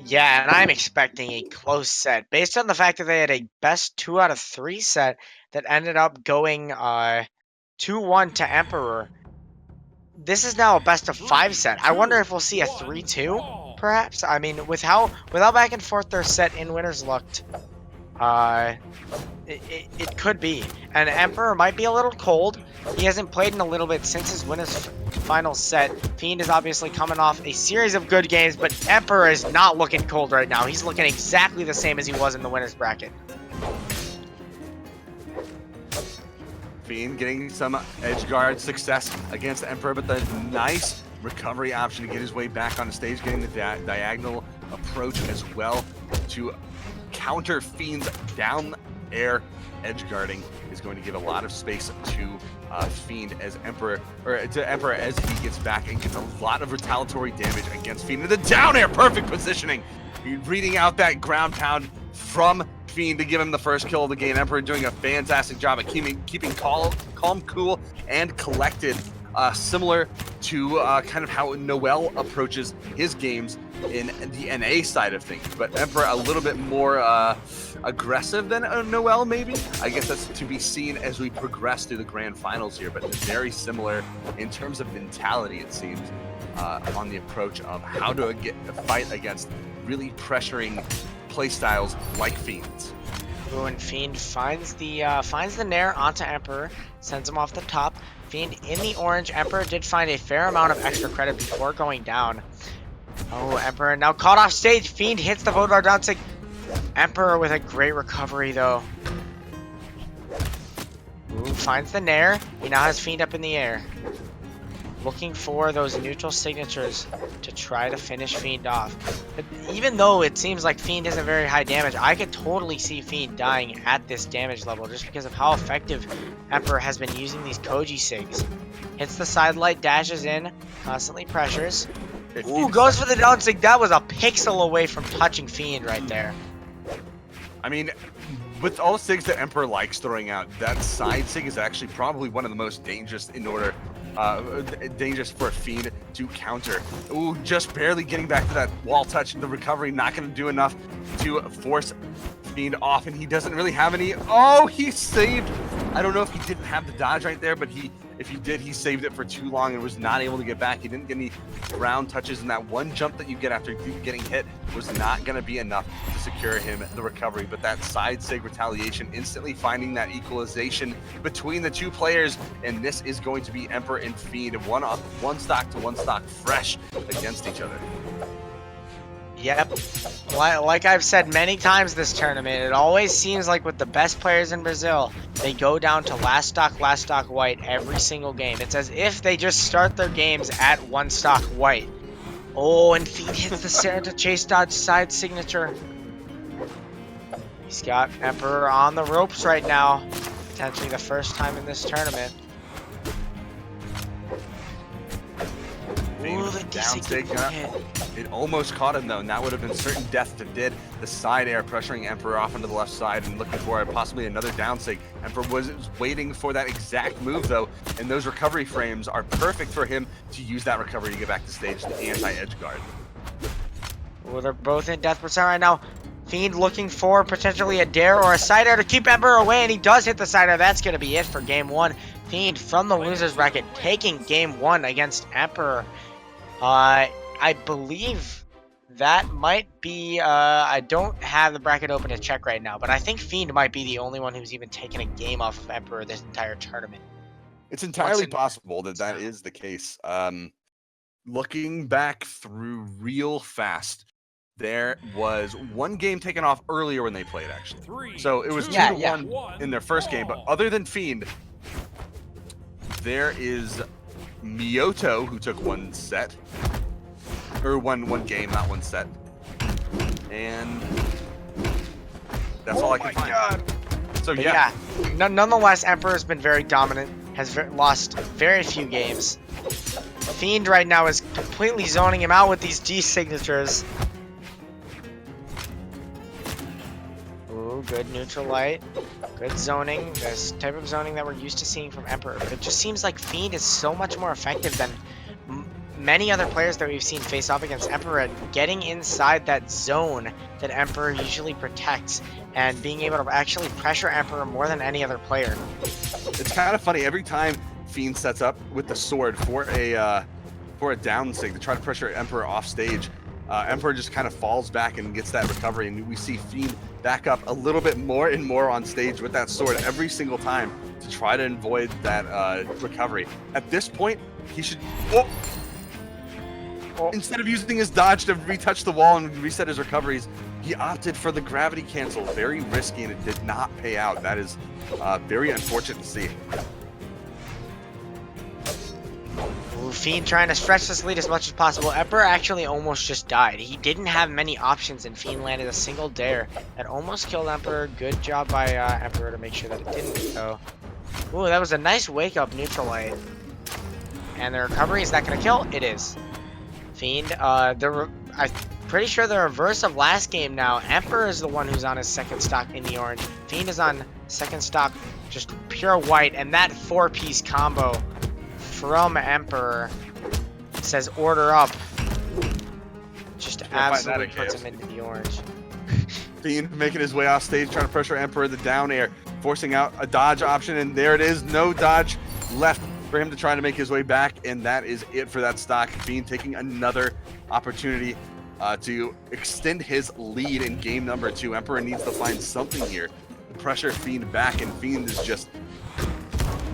Yeah, and I'm expecting a close set based on the fact that they had a best 2 out of 3 set that ended up going 2-1 to Emperor. This is now a best of 5 set. I wonder if we'll see a 3-2, perhaps. I mean, with how back and forth their set in winners looked, uh, it could be. And Emperor might be a little cold. He hasn't played in a little bit since his winners final set. Fiend is obviously coming off a series of good games, but Emperor is not looking cold right now. He's looking exactly the same as he was in the winners bracket. Fiend getting some edge guard success against Emperor, but the nice recovery option to get his way back on the stage, getting the diagonal approach as well to counter Fiend's down air edge guarding is going to give a lot of space to Fiend as Emperor, or to Emperor as he gets back and gets a lot of retaliatory damage against Fiend. And the down air, perfect positioning, reading out that ground pound from Fiend to give him the first kill of the game. Emperor doing a fantastic job at keeping calm, cool, and collected, similar to kind of how Noel approaches his games in the NA side of things. But Emperor a little bit more aggressive than Noel, maybe. I guess that's to be seen as we progress through the grand finals here, but very similar in terms of mentality, it seems, on the approach of how to fight against really pressuring playstyles like Fiend's. Ooh, and Fiend finds the Nair onto Emperor, sends him off the top. Fiend in the orange. Emperor did find a fair amount of extra credit before going down. Oh, Emperor now caught off stage. Fiend hits the Vodvar down to Emperor with a great recovery, though. Ooh, finds the Nair. He now has Fiend up in the air. Looking for those neutral signatures to try to finish Fiend off. But even though it seems like Fiend isn't very high damage, I could totally see Fiend dying at this damage level just because of how effective Emperor has been using these Koji Sigs. Hits the side light, dashes in, constantly pressures. Ooh, goes for the down sig. That was a pixel away from touching Fiend right there. I mean, with all the sigs that Emperor likes throwing out, that side sig is actually probably one of the most dangerous dangerous for a Fiend to counter. Ooh, just barely getting back to that wall touch. The recovery not going to do enough to force Fiend off, and he doesn't really have any. Oh, he saved. I don't know if he didn't have the dodge right there, but if he did, he saved it for too long and was not able to get back. He didn't get any ground touches, and that one jump that you get after getting hit was not going to be enough to secure him the recovery. But that side sig retaliation, instantly finding that equalization between the two players, and this is going to be Emperor and Fiend, one stock to one stock fresh against each other. Yep. Like I've said many times this tournament, it always seems like with the best players in Brazil, they go down to last stock white every single game. It's as if they just start their games at one stock white. Oh, and Fiend hits the Sarah chase dodge side signature. He's got Emperor on the ropes right now. Potentially the first time in this tournament. Ooh, the down stick. It almost caught him though, and that would have been certain death to did. The side air pressuring Emperor off onto the left side and looking for possibly another down sig. Emperor was waiting for that exact move though, and those recovery frames are perfect for him to use that recovery to get back to stage, the anti-edge guard. Well, they're both in death percent right now. Fiend looking for potentially a dare or a side air to keep Emperor away, and he does hit the side air. That's going to be it for game one. Fiend from the losers bracket taking game one against Emperor. I believe that might be, I don't have the bracket open to check right now, but I think Fiend might be the only one who's even taken a game off of Emperor this entire tournament. It's entirely possible that is the case. Looking back through real fast, there was one game taken off earlier when they played, actually. So it was 2-1 in their first game, but other than Fiend, there is Miyoto, who took one set, or one game, not one set, and that's all I can find. God. So yeah. Nonetheless, Emperor's been very dominant, has lost very few games. Fiend right now is completely zoning him out with these G signatures. Ooh, good neutral light. Good zoning. This type of zoning that we're used to seeing from Emperor. But it just seems like Fiend is so much more effective than many other players that we've seen face off against Emperor at getting inside that zone that Emperor usually protects and being able to actually pressure Emperor more than any other player. It's kind of funny, every time Fiend sets up with the sword for a down sig to try to pressure Emperor off stage, Emperor just kind of falls back and gets that recovery, and we see Fiend back up a little bit more and more on stage with that sword every single time to try to avoid that recovery. At this point, he should... Instead of using his dodge to retouch the wall and reset his recoveries, he opted for the gravity cancel. Very risky, and it did not pay out. That is very unfortunate to see. Ooh, Fiend trying to stretch this lead as much as possible. Emperor actually almost just died. He didn't have many options, and Fiend landed a single dare that almost killed Emperor. Good job by Emperor to make sure that it didn't go. Ooh, that was a nice wake-up neutral light. And the recovery, is that going to kill? It is. Fiend, I'm pretty sure the reverse of last game now. Emperor is the one who's on his second stock in the orange. Fiend is on second stock, just pure white. And that 4-piece combo from Emperor says order up. Just absolutely puts him into the orange. Fiend making his way off stage, trying to pressure Emperor the down air, forcing out a dodge option, and there it is. No dodge left for him to try to make his way back, and that is it for that stock. Fiend taking another opportunity to extend his lead in game number 2. Emperor needs to find something here to pressure Fiend back, and Fiend is just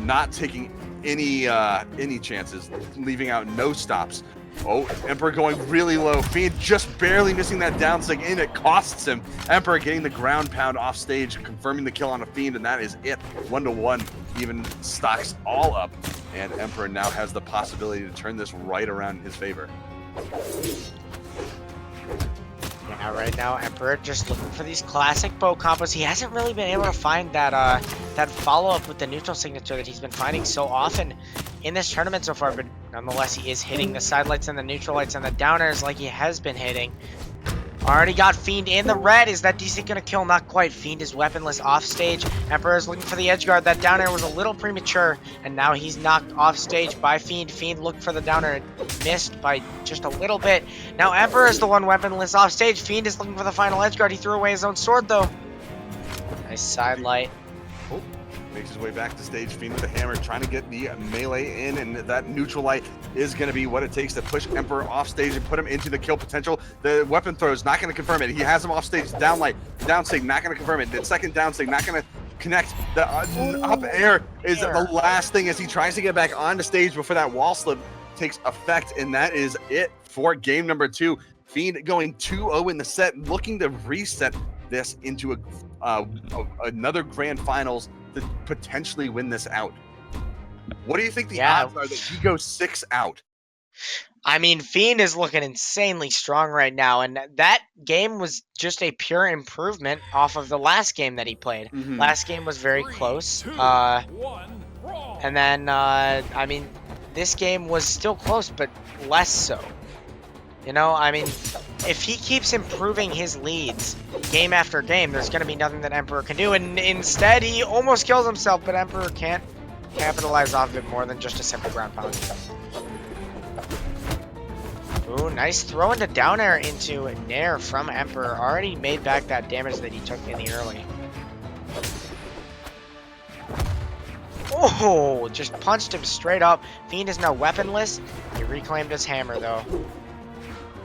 not taking any chances, leaving out no stops. Oh, Emperor going really low. Fiend just barely missing that down sig, and it costs him. Emperor getting the ground pound off stage, confirming the kill on a Fiend, and that is it. 1-1, even stocks all up, and Emperor now has the possibility to turn this right around in his favor. Yeah, right now Emperor just looking for these classic bow combos. He hasn't really been able to find that that follow-up with the neutral signature that he's been finding so often in this tournament so far, but nonetheless he is hitting the side lights and the neutral lights and the downers like he has been hitting. Already got Fiend in the red. Is that DC gonna kill? Not quite. Fiend is weaponless off stage. Emperor is looking for the edge guard. That down air was a little premature, and now he's knocked off stage by Fiend. Fiend looked for the down air, missed by just a little bit. Now Emperor is the one weaponless off stage. Fiend is looking for the final edge guard. He threw away his own sword though. Nice side light. Oh, makes his way back to stage. Fiend with the hammer, trying to get the melee in, and that neutral light is going to be what it takes to push Emperor off stage and put him into the kill potential. The weapon throw is not going to confirm it. He has him off stage. Down light, down sig, not going to confirm it. The second down sig, not going to connect. The up air is the last thing as he tries to get back onto stage before that wall slip takes effect, and that is it for game number 2. Fiend going 2-0 in the set, looking to reset this into another grand finals to potentially win this out. What do you think the odds are that he goes 6 out? I mean, Fiend is looking insanely strong right now, and that game was just a pure improvement off of the last game that he played. Last game was very close. And then, I mean, this game was still close, but less so. You know, I mean, if he keeps improving his leads game after game, there's going to be nothing that Emperor can do. And instead, he almost kills himself, but Emperor can't capitalize off of it more than just a simple ground pound. Ooh, nice throw into down air into Nair from Emperor. Already made back that damage that he took in the early. Oh, just punched him straight up. Fiend is now weaponless. He reclaimed his hammer, though.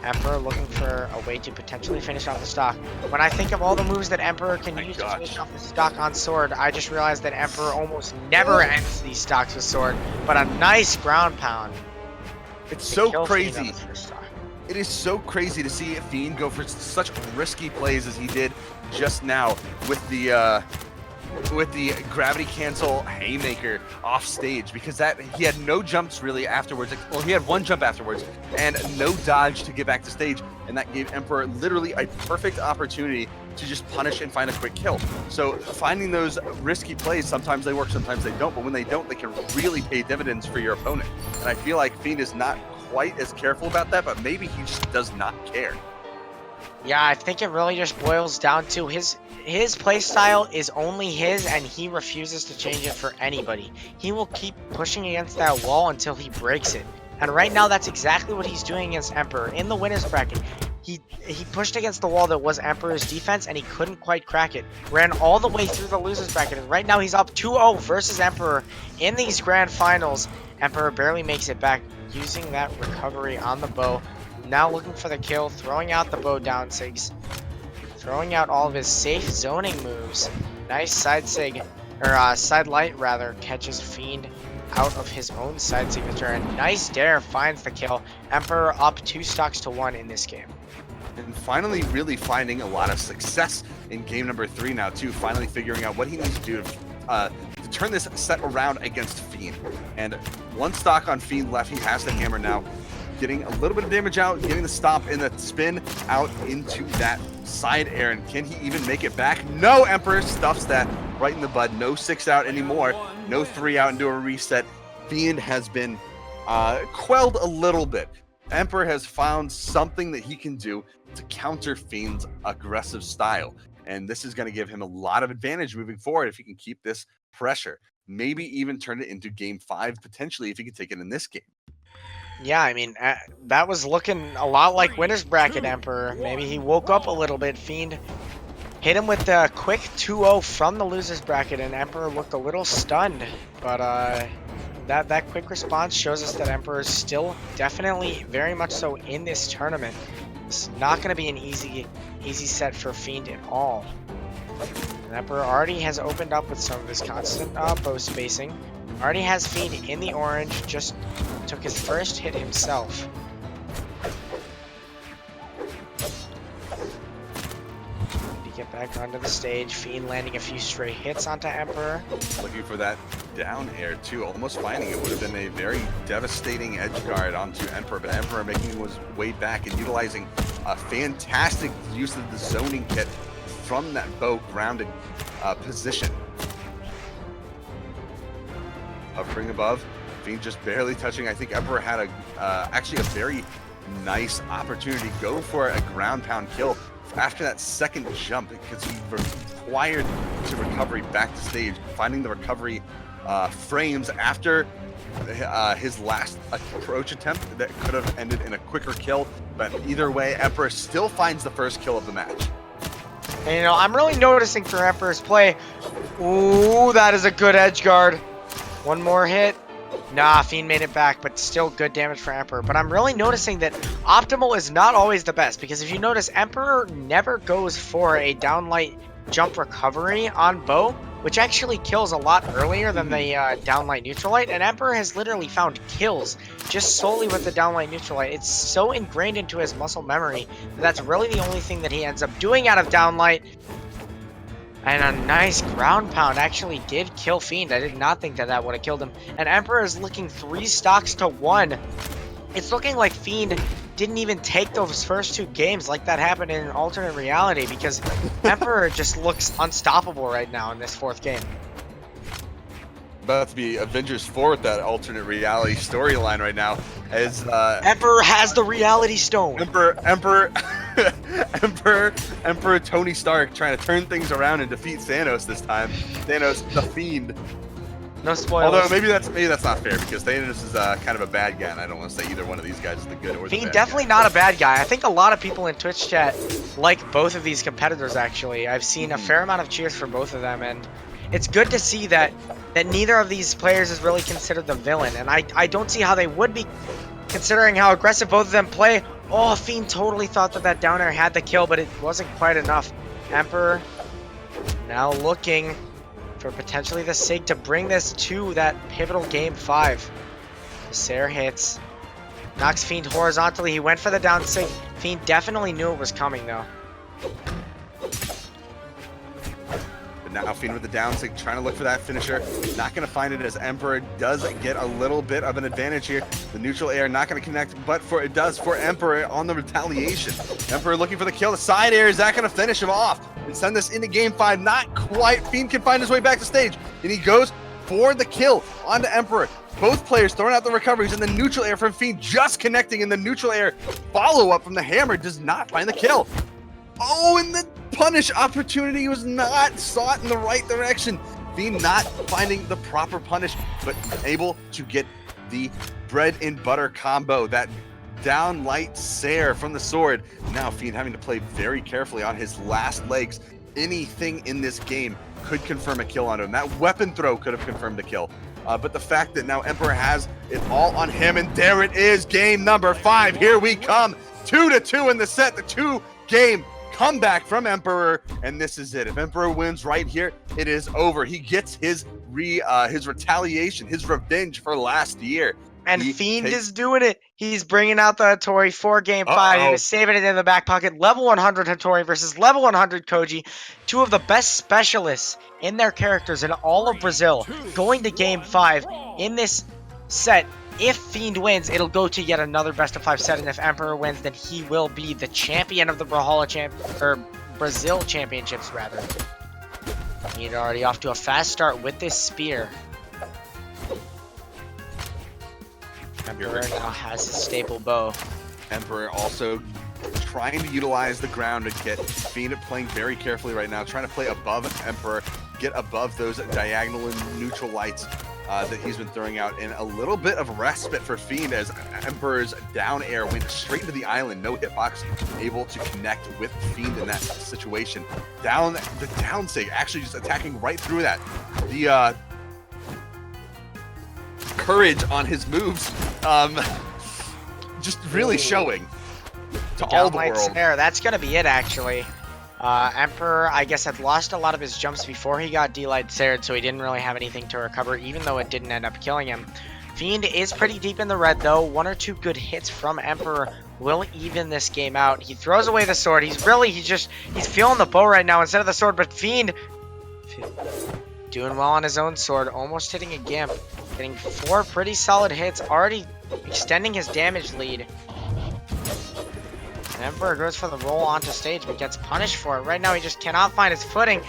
Emperor looking for a way to potentially finish off the stock. When I think of all the moves that Emperor can use to finish off the stock on sword, I just realized that Emperor almost never ends these stocks with sword, but a nice ground pound. It's so crazy. It is so crazy to see Fiend go for such risky plays as he did just now with the gravity cancel haymaker off stage, because that he had no jumps really afterwards. Well, he had one jump afterwards and no dodge to get back to stage, and that gave Emperor literally a perfect opportunity to just punish and find a quick kill. So finding those risky plays, sometimes they work, sometimes they don't, but when they don't, they can really pay dividends for your opponent. And I feel like Fiend is not quite as careful about that, but maybe he just does not care. Yeah, I think it really just boils down to his play style is only his, and he refuses to change it for anybody. He will keep pushing against that wall until he breaks it. And right now, that's exactly what he's doing against Emperor. In the winner's bracket, he pushed against the wall that was Emperor's defense, and he couldn't quite crack it. Ran all the way through the loser's bracket, and right now he's up 2-0 versus Emperor in these grand finals. Emperor barely makes it back, using that recovery on the bow. Now looking for the kill, throwing out the bow down sigs. Throwing out all of his safe zoning moves. Nice side sig, or side light rather, catches Fiend out of his own side signature, and nice dare finds the kill. Emperor up 2 stocks to 1 in this game. And finally really finding a lot of success in game number 3 now too, finally figuring out what he needs to do to turn this set around against Fiend. And 1 stock on Fiend left, he has the hammer now, getting a little bit of damage out, getting the stop and the spin out into that side air. And can he even make it back? No, Emperor stuffs that right in the bud. No 6 out anymore, no 3 out into a reset. Fiend has been quelled a little bit. Emperor has found something that he can do to counter Fiend's aggressive style. And this is going to give him a lot of advantage moving forward if he can keep this pressure. Maybe even turn it into game 5, potentially, if he can take it in this game. Yeah, I mean, that was looking a lot like winner's bracket Emperor. Maybe he woke up a little bit. Fiend hit him with the quick 2-0 from the loser's bracket, and Emperor looked a little stunned. But that quick response shows us that Emperor is still definitely very much so in this tournament. It's not going to be an easy set for Fiend at all. And Emperor already has opened up with some of his constant bow spacing. Already has Fiend in the orange, just took his first hit himself. Need to get back onto the stage. Fiend landing a few stray hits onto Emperor. Looking for that down air too, almost finding it. Would have been a very devastating edge guard onto Emperor, but Emperor making his way back and utilizing a fantastic use of the zoning kit from that bow grounded position. Hovering above, Fiend just barely touching. I think Emperor had actually a very nice opportunity to go for a ground pound kill after that second jump, because he required to recovery back to stage, finding the recovery frames after his last approach attempt that could have ended in a quicker kill. But either way, Emperor still finds the first kill of the match. And you know, I'm really noticing for Emperor's play. Ooh, that is a good edge guard. One more hit. Nah, Fiend made it back, but still good damage for Emperor. But I'm really noticing that optimal is not always the best, because if you notice, Emperor never goes for a downlight jump recovery on bow, which actually kills a lot earlier than the downlight neutral light, and Emperor has literally found kills just solely with the downlight neutral light. It's so ingrained into his muscle memory that that's really the only thing that he ends up doing out of downlight. And a nice ground pound actually did kill Fiend. I did not think that that would have killed him. And Emperor is looking 3 stocks to 1. It's looking like Fiend didn't even take those first 2 games like that happened in an alternate reality, because Emperor just looks unstoppable right now in this 4th game. About to be Avengers 4 with that alternate reality storyline right now, as Emperor has the reality stone. Emperor Tony Stark trying to turn things around and defeat Thanos this time. Thanos the Fiend. No spoilers. Although maybe that's not fair, because Thanos is kind of a bad guy, and I don't want to say either one of these guys is the good or the Fiend bad definitely guy. not a bad guy. I think a lot of people in Twitch chat like both of these competitors, actually. I've seen a fair amount of cheers for both of them, and it's good to see that neither of these players is really considered the villain, and I don't see how they would be, considering how aggressive both of them play. Oh, Fiend totally thought that down air had the kill, but it wasn't quite enough. Emperor now looking for potentially the sig to bring this to that pivotal game 5. Sair hits. Knocks Fiend horizontally. He went for the down sig. Fiend definitely knew it was coming, though. But now Fiend with the down sig, trying to look for that finisher. Not going to find it, as Emperor does get a little bit of an advantage here. The neutral air not going to connect, but it does for Emperor on the retaliation. Emperor looking for the kill. The side air, is that going to finish him off and send this into game 5? Not quite. Fiend can find his way back to stage, and he goes for the kill onto Emperor. Both players throwing out the recoveries, and the neutral air from Fiend just connecting, and the neutral air follow-up from the hammer does not find the kill. Oh, and the punish opportunity was not sought in the right direction. Fiend not finding the proper punish, but able to get the bread and butter combo, that down light Sair from the sword. Now Fiend having to play very carefully on his last legs. Anything in this game could confirm a kill on him. That weapon throw could have confirmed the kill. But the fact that now Emperor has it all on him, and there it is, game number 5. Here we come, 2-2 in the set, the 2-game comeback from Emperor, and this is it. If Emperor wins right here, it is over. He gets his retaliation, his revenge for last year. And Fiend is doing it. He's bringing out the Hattori for game 5. He was saving it in the back pocket. Level 100 Hattori versus level 100 Koji. Two of the best specialists in their characters in all of Brazil going to game 5 in this set. If Fiend wins, it'll go to yet another best of 5 set. And if Emperor wins, then he will be the champion of the Brawlhalla Brazil championships, rather. Fiend already off to a fast start with this spear. Emperor now has his staple bow. Emperor also trying to utilize the ground to get Fiend playing very carefully right now, trying to play above Emperor, get above those diagonal and neutral lights that he's been throwing out, and a little bit of respite for Fiend as Emperor's down air went straight into the island. No hitbox able to connect with Fiend in that situation. The down sig actually just attacking right through that. The courage on his moves just really showing to all the world. That's gonna be it, actually. Emperor, I guess, had lost a lot of his jumps before he got D-Light Sared, so he didn't really have anything to recover, even though it didn't end up killing him. Fiend is pretty deep in the red, though. 1 or 2 good hits from Emperor will even this game out. He throws away the sword. He's feeling the bow right now instead of the sword, but Fiend doing well on his own sword, almost hitting a Gimp. Getting 4 pretty solid hits, already extending his damage lead. Emperor goes for the roll onto stage, but gets punished for it. Right now, he just cannot find his footing.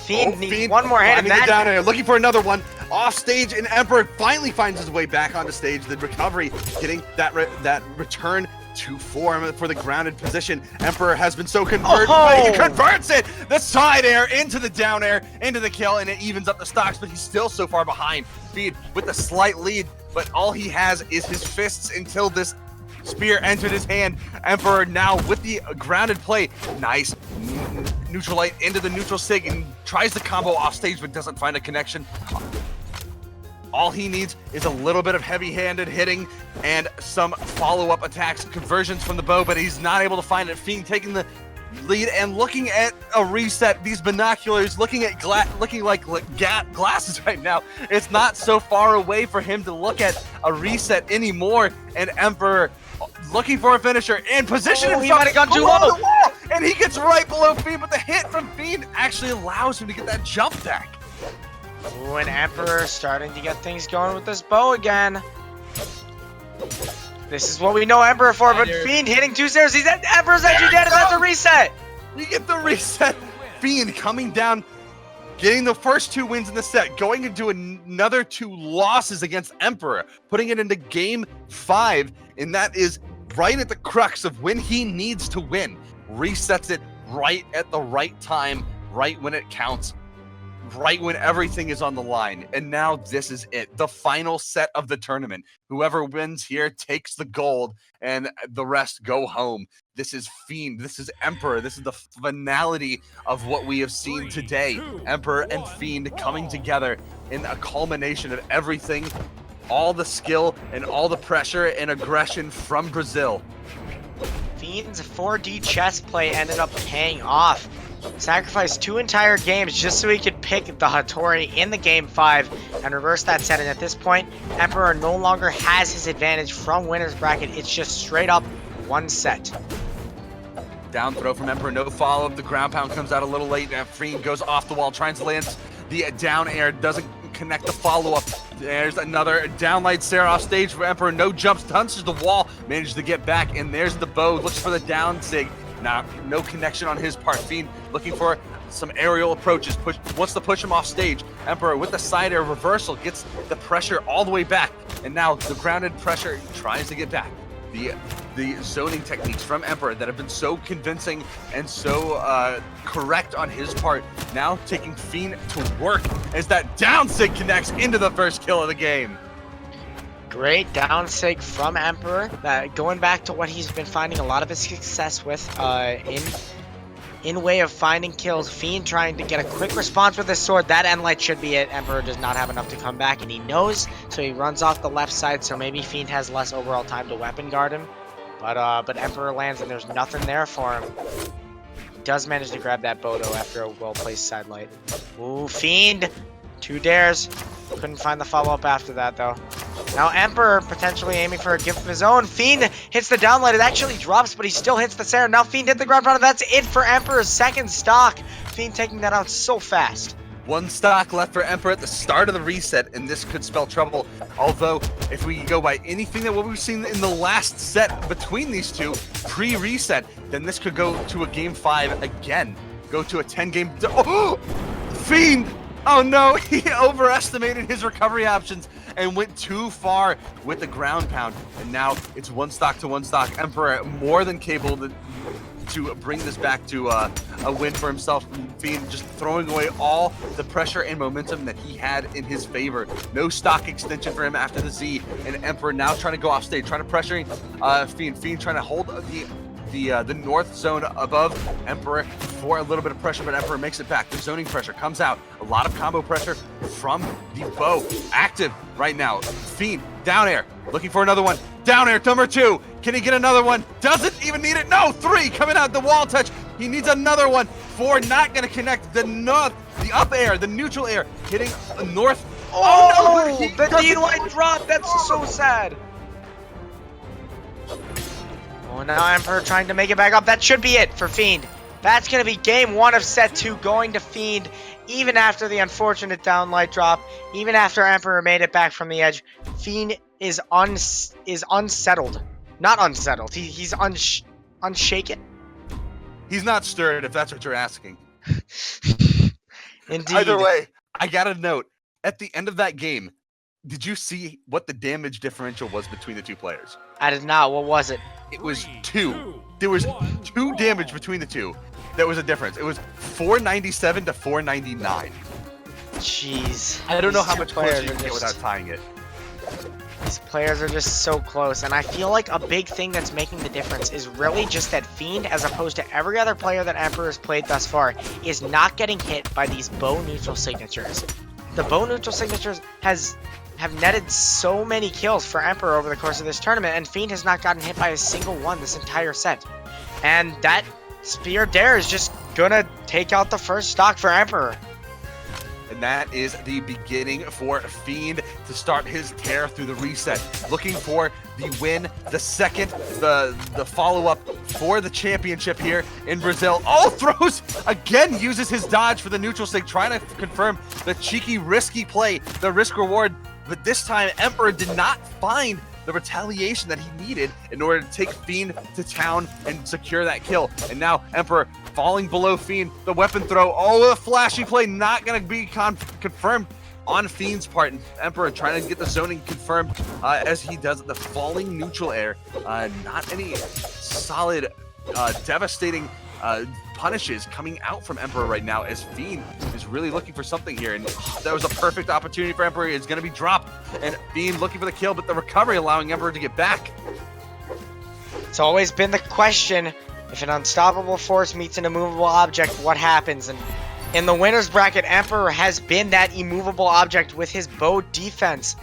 Fiend needs one more hit. And that down air, looking for another one. Off stage, and Emperor finally finds his way back onto stage. The recovery, getting that return to form for the grounded position. Emperor has been so converted, but he converts it! The side air into the down air, into the kill, and it evens up the stocks, but he's still so far behind. Fiend with a slight lead, but all he has is his fists until this spear entered his hand. Emperor now with the grounded play. Nice neutral light into the neutral sig and tries the combo off stage, but doesn't find a connection. All he needs is a little bit of heavy-handed hitting and some follow-up attacks, conversions from the bow, but he's not able to find it. Fiend taking the lead and looking at a reset. These binoculars looking at looking like glasses right now. It's not so far away for him to look at a reset anymore. And Emperor looking for a finisher in position. He might have gone too low. The wall, and he gets right below Fiend, but the hit from Fiend actually allows him to get that jump back. Ooh, and Emperor starting to get things going with this bow again. This is what we know Emperor for, but Fiend hitting 2 stairs. Emperor's actually dead, and that's a reset. You get the reset. Fiend coming down, getting the first 2 wins in the set, going into another 2 losses against Emperor, putting it into game 5, and that is right at the crux of when he needs to win. Resets it right at the right time, right when it counts, right when everything is on the line. And now this is it, the final set of the tournament. Whoever wins here takes the gold, and the rest go home. This is Fiend, this is Emperor, this is the finality of what we have seen today. Emperor and Fiend coming together in a culmination of everything, all the skill and all the pressure and aggression from Brazil. Fiend's 4D chess play ended up paying off. Sacrificed 2 entire games just so he could pick the Hattori in the game 5 and reverse that set. And at this point, Emperor no longer has his advantage from winner's bracket. It's just straight up 1 set. Down throw from Emperor, no follow-up. The ground pound comes out a little late. Fiend goes off the wall, tries to land the down air, doesn't connect the follow-up. There's another downlight Sair off stage for Emperor. No jumps, touches the wall, manages to get back, and there's the bow. Looks for the down sig. Now, no connection on his part. Fiend looking for some aerial approaches. Wants to push him off stage. Emperor with the side air reversal gets the pressure all the way back. And now the grounded pressure tries to get back. The zoning techniques from Emperor that have been so convincing and so correct on his part, now taking Fiend to work as that down sig connects into the first kill of the game. Great down sig from Emperor. Going back to what he's been finding a lot of his success with in way of finding kills. Fiend trying to get a quick response with his sword. That end light should be it. Emperor does not have enough to come back, and he knows, so he runs off the left side, so maybe Fiend has less overall time to weapon guard him. But Emperor lands, and there's nothing there for him. He does manage to grab that Bodo after a well-placed side light. Ooh, Fiend! 2 dares. Couldn't find the follow-up after that, though. Now Emperor potentially aiming for a gift of his own. Fiend hits the downlight. It actually drops, but he still hits the Sarah. Now Fiend hit the ground pounder. That's it for Emperor's second stock. Fiend taking that out so fast. 1 stock left for Emperor at the start of the reset, and this could spell trouble. Although, if we go by anything that what we've seen in the last set between these two, pre-reset, then this could go to a game 5 again. Go to a 10-game... Oh! Fiend! Oh no, he overestimated his recovery options and went too far with the ground pound. And now it's 1 stock to 1 stock. Emperor more than capable to bring this back to a win for himself. Fiend just throwing away all the pressure and momentum that he had in his favor. No stock extension for him after the Z, and Emperor now trying to go off stage, trying to pressure Fiend. Fiend trying to hold the north zone above Emperor for a little bit of pressure, but Emperor makes it back. The zoning pressure comes out. A lot of combo pressure from the bow. Active right now. Fiend, down air. Looking for another one. Down air, number 2. Can he get another one? Doesn't even need it. No, 3 coming out. The wall touch. He needs another one. 4 not going to connect. The up air, the neutral air, hitting north. Oh, no, the D-light drop. That's so sad. Oh, now Emperor trying to make it back up. That should be it for Fiend. That's going to be game 1 of set 2 going to Fiend, even after the unfortunate downlight drop, even after Emperor made it back from the edge. Fiend is unsettled. Not unsettled. He's unshaken. He's not stirred, if that's what you're asking. Indeed. Either way, I got a note. At the end of that game, did you see what the damage differential was between the 2 players? I did not. What was it? It was 2. There was 2 damage between the 2. That was a difference. It was 497 to 499. Jeez. I don't know how much closer you can get without tying it. These players are just so close, and I feel like a big thing that's making the difference is really just that Fiend, as opposed to every other player that Emperor has played thus far, is not getting hit by these bow neutral signatures. The bow neutral signatures have netted so many kills for Emperor over the course of this tournament, and Fiend has not gotten hit by a single one this entire set. And that Spear Dare is just gonna take out the first stock for Emperor. And that is the beginning for Fiend to start his tear through the reset. Looking for the win, the second, the follow-up for the championship here in Brazil. Oh, throws again, uses his dodge for the neutral sig, trying to confirm the cheeky, risky play, the risk reward. But this time, Emperor did not find the retaliation that he needed in order to take Fiend to town and secure that kill. And now Emperor falling below Fiend, the weapon throw, oh, the flashy play not going to be confirmed on Fiend's part. And Emperor trying to get the zoning confirmed as he does the falling neutral air. Not any solid, devastating punishes coming out from Emperor right now, as Fiend is really looking for something here, and that was a perfect opportunity for Emperor. It's going to be dropped, and Fiend looking for the kill, but the recovery allowing Emperor to get back. It's always been the question, if an unstoppable force meets an immovable object, what happens? And in the winner's bracket, Emperor has been that immovable object with his bow defense.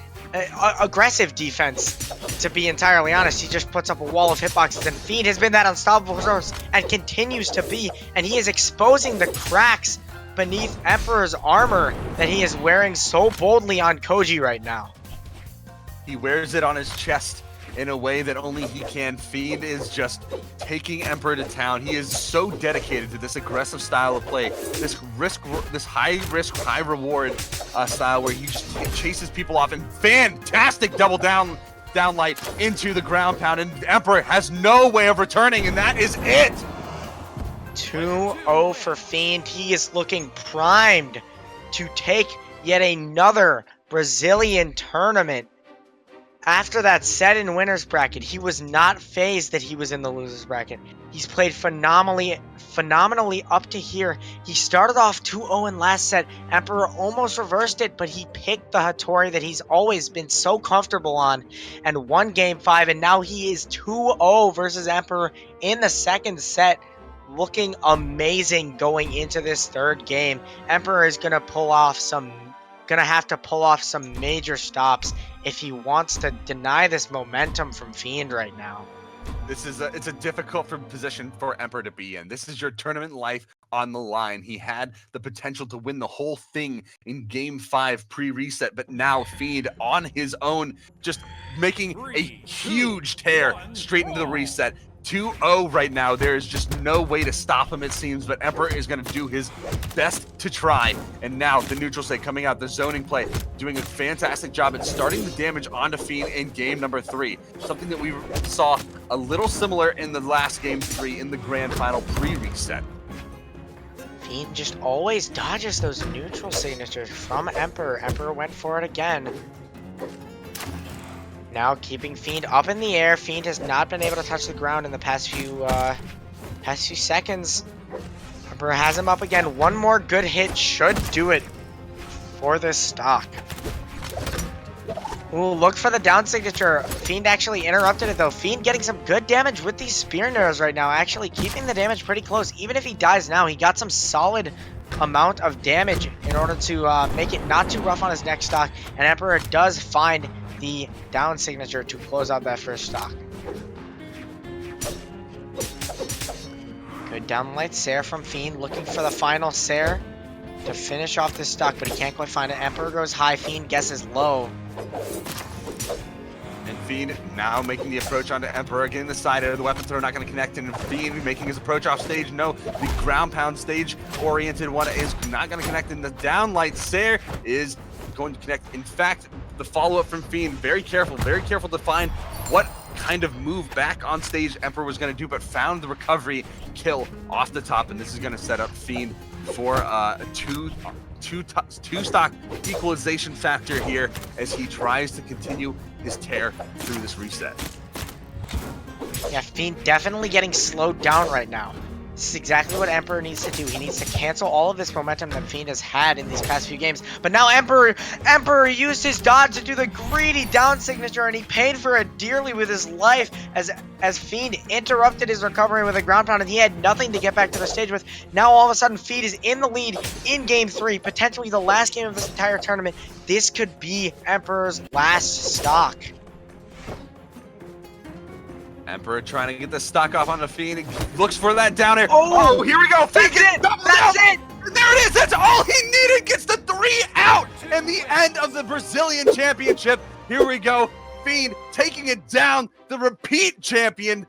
Aggressive defense, to be entirely honest. He just puts up a wall of hitboxes, and Fiend has been that unstoppable force and continues to be, and he is exposing the cracks beneath Emperor's armor that he is wearing so boldly on Koji right now. He wears it on his chest in a way that only he can. Fiend is just taking Emperor to town. He is so dedicated to this aggressive style of play, this high risk, high reward style where he just chases people off, and fantastic double downlight into the ground pound, and Emperor has no way of returning, and that is it. 2-0 for Fiend. He is looking primed to take yet another Brazilian tournament. After that set in winner's bracket, he was not phased that he was in the loser's bracket. He's played phenomenally up to here. He started off 2-0 in last set. Emperor almost reversed it, but he picked the Hattori that he's always been so comfortable on and won game 5, and now he is 2-0 versus Emperor in the second set. Looking amazing going into this third game. Emperor is gonna have to pull off some major stops if he wants to deny this momentum from Fiend right now. It's a difficult position for Emperor to be in. This is your tournament life on the line. He had the potential to win the whole thing in game 5 pre-reset, but now Fiend on his own, just making a huge tear straight into the reset. 2-0 right now. There is just no way to stop him, it seems, but Emperor is going to do his best to try. And now the neutral state coming out, the zoning play, doing a fantastic job at starting the damage onto Fiend in game number 3. Something that we saw a little similar in the last game 3 in the grand final pre-reset. Fiend just always dodges those neutral signatures from Emperor. Emperor went for it again. Now keeping Fiend up in the air. Fiend has not been able to touch the ground in the past few seconds. Emperor has him up again. One more good hit should do it for this stock. Ooh, look for the down signature. Fiend actually interrupted it though. Fiend getting some good damage with these spear and arrows right now. Actually keeping the damage pretty close. Even if he dies now, he got some solid amount of damage in order to make it not too rough on his next stock. And Emperor does find the down signature to close out that first stock. Good down light Sair from Fiend, looking for the final Sair to finish off this stock, but he can't quite find it. Emperor goes high, Fiend guesses low. And Fiend now making the approach onto Emperor, getting the side out of the weapon throw, not going to connect, and Fiend making his approach off stage. No, the ground pound stage oriented one is not going to connect, and the down light Sair is going to connect. In fact, the follow-up from Fiend, very careful to find what kind of move back on stage Emperor was going to do, but found the recovery kill off the top, and this is going to set up Fiend for a two stock equalization factor here as he tries to continue his tear through this reset. Yeah, Fiend definitely getting slowed down right now. This is exactly what Emperor needs to do. He needs to cancel all of this momentum that Fiend has had in these past few games. But now Emperor used his dodge to do the greedy down signature, and he paid for it dearly with his life as Fiend interrupted his recovery with a ground pound, and he had nothing to get back to the stage with. Now all of a sudden Fiend is in the lead in game 3, potentially the last game of this entire tournament. This could be Emperor's last stock. Emperor trying to get the stock off on the Fiend. Looks for that down air. Oh, Here we go. That's it. That's it. There it is. That's all he needed. Gets the 3 out. And the end of the Brazilian Championship. Here we go. Fiend taking it down. The repeat champion